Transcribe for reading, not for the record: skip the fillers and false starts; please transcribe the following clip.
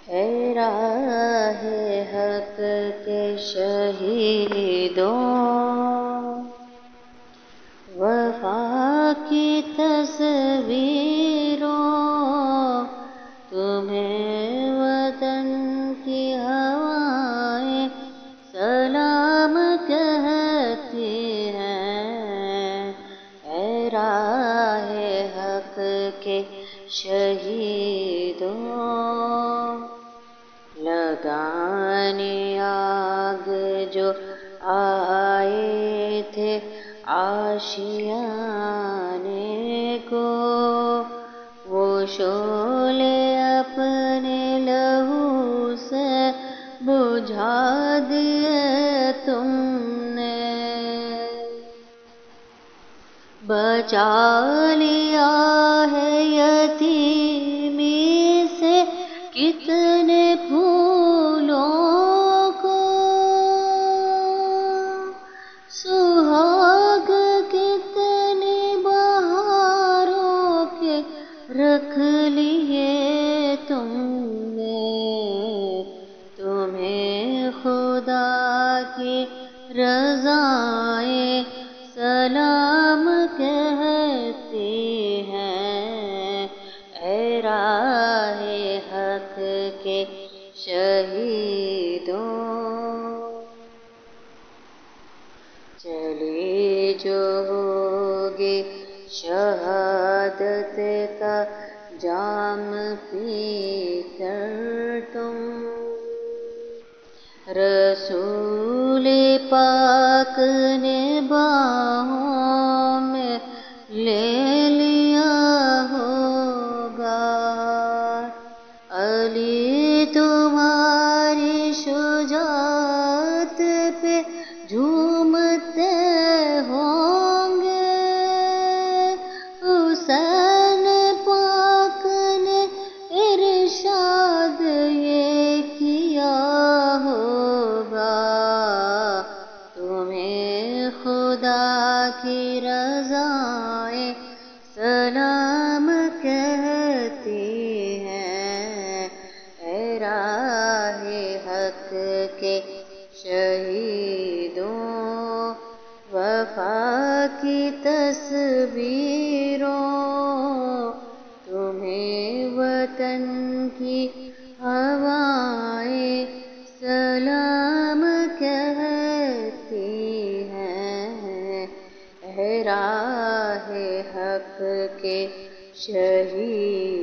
اے راہ حق کے شہیدوں، وفا کی تصویروں، تمہیں وطن کی ہوائیں سلام کہتی ہیں۔ اے راہ حق کے شہیدوں، لگانی آگ جو آئے تھے آشیانے کو، وہ شعلے اپنے لہو سے بجھا دیے تم نے، بچا لیا ہے یتیمی سے کتنے پھولوں کو، سہاگ کتنی بہاروں کے رکھ لیے تم نے، تمہیں خدا کی رضائیں سلام کہتی ہیں۔ اے راہ حق کے شہیدوں، چلی جو ہوگی شہادت کا جام پی کر تم، رسول پاک نے باہوں میں لے لیا ہوگا، علی تمہاری شجاعت پہ جھومتے ہوں گے، حسین پاک نے ارشاد یہ کیا ہوگا، تمہیں خدا کی رضائیں سلام کہتی ہیں۔ اے راہ حق کے شہیدوں، وفا کی تصویروں، تمہیں وطن کی ہوائیں سلام کہتی ہیں۔ اے راہ حق کے شہیدوں۔